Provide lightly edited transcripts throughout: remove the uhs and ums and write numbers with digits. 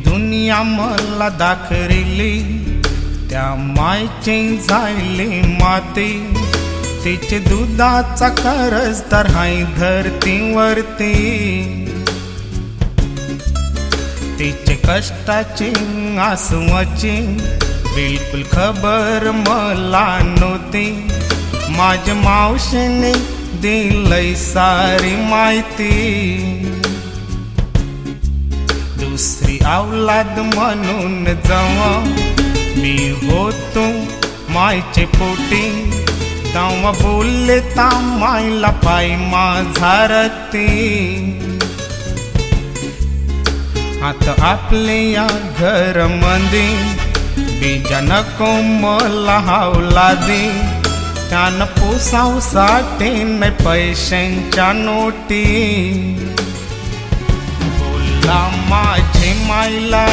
दुनिया मला दाखरिली, त्या मायची झाली माती. तिचे दुधाचा खरसदार हाय धरतीवरती. तिचे कष्टाची आसवाची बिलकुल खबर मला नव्हती. माझ्या मावशीने दिलंय सारी माहिती. दुसरी औलाद म्हणून जेव्हा मी होतो मायचे पोटी, तेव्हा बोलले ता मायला पाय माझा रक्ती. आता आपले या घरमध्ये बीजा नको मला औलादी. त्यानं पोसावसाठी नाही पैशांच्या नोटी. बोलला माझे मायला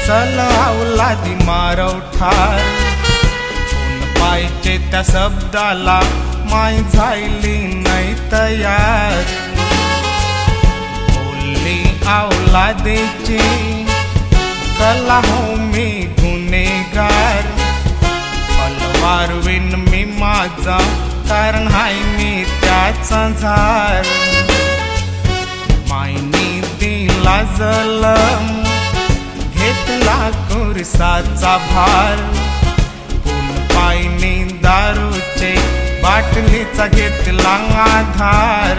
चल औलादी मारव ठार. कोण पाहिजे त्या शब्दाला माय झाली नाही तयार. बोलली औलादीची कला हो मी गुन्हेगार. वारवीन मी माझा कारण हाय मी त्याचा झार. मायनी दिला जलम घेतला कुरसाचा भार. पुन पायनी दारूचे बाटलीचा घेतला आधार.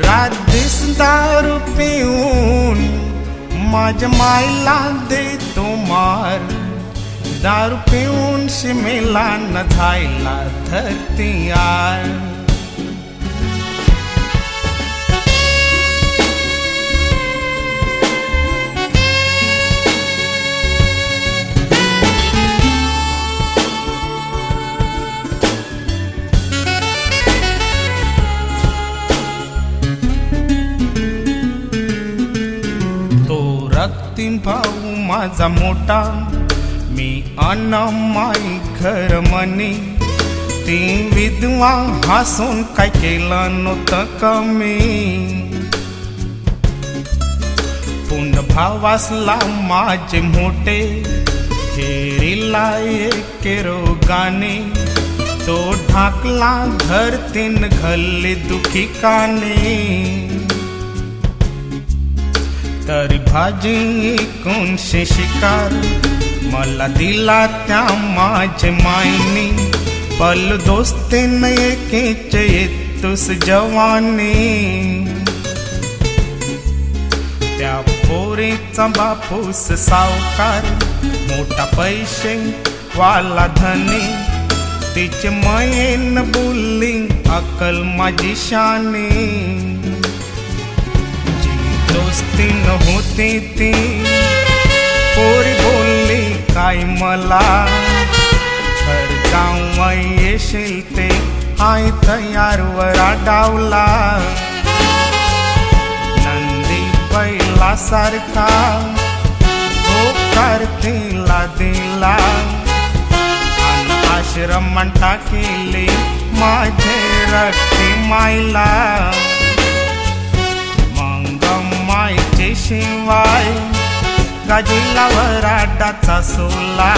रात दिस दारू पिऊन माझ्या मायला देतो मार. दारू पिऊन शिमेला न झायला धरती यार. तो रक्ती भाऊ माझा मोठा, मी अनमाई घर मनी. ती विधवा हसून काय केलं नव्हतं कमी. पुन्हा भावासला माझे मोठे घेरीला एक रोगाने. तो ढाकला धरतीन घल्ली दुखी काने. तरी भाजी कोणशे शिकार मला दिला त्या माझे मायनी. पल दोस्तीन एकेच येतुस जवानी. त्या पोरीचा बापूस सावकार मोठा पैसे वाला धनी. तिचे मयेन बोलली अकल माझी शानी. जी दोस्ती न होती ती पोरी बोलली काय मला. घर जाऊन येशील ते हाय तयारवर डावला. नंदी बैला सारखा होकार तिला दिला. आश्रमान टाकेले माझे रक्ती मायला. मग मायचे शिवाय गाजीला वराडाचा सोला.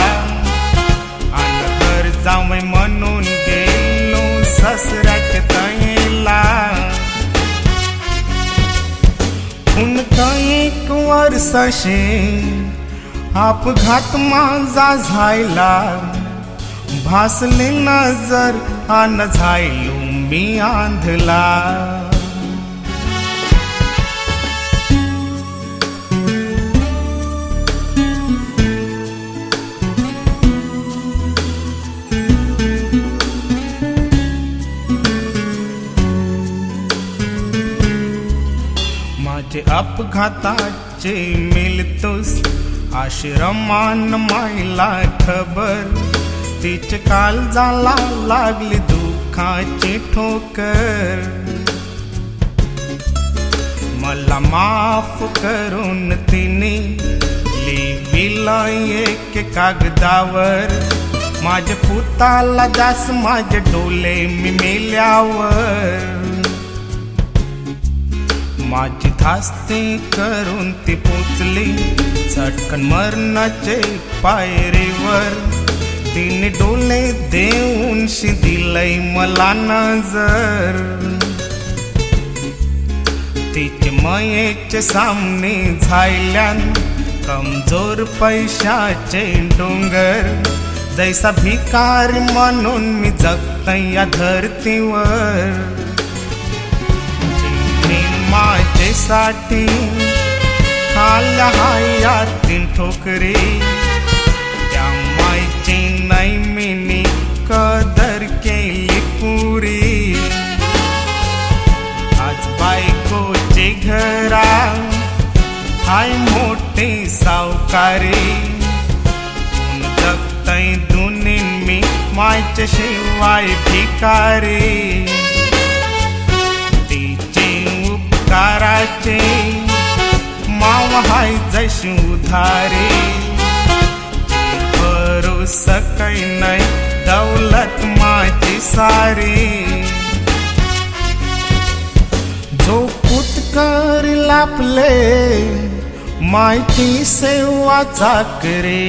आणि घर जावं म्हणून गेलो ससऱ्याच्या तयेला. उनका एक वर्षाशी अपघात माझा झायला. भासली नजर आन झायलो मी आंधला. माझे अपघाताचे मिळतोस आश्रमान मायला खबर. तिचे काल जाला लागली दुःखाची ठोकर. मला माफ करून तिने लिहिला एक कागदावर. माझ्या पुताला दास माझे डोले मी मेल्यावर. माझी धास्ती करून ती पोचली झटकन मरणाचे पायरीवर. तिने डोले देऊन दिलंय मला नजर. तिचे मयेचे सामने झायल्यान कमजोर पैशाचे डोंगर. जैसा भिकारी म्हणून मी जगतय या धरतीवर. जिने माझ्यासाठी खाल्ल्या हाया 3 ठोकरी, त्या मायची नाही मीनी कदर केली पुरी. आज बायकोचे घरा हाय मोठे सावकारी. जगतय दुनीन मी मायच्या शिवाय भिकारी. तिचे उपकाराचे माव हाय जैशी उधारी. भरोसा काही नाही दौलत माझी सारी. जो पुत करील आपले मायची सेवा चाकरी,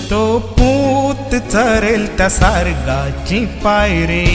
तो पूत चरेल त्या सारगाची पायरी.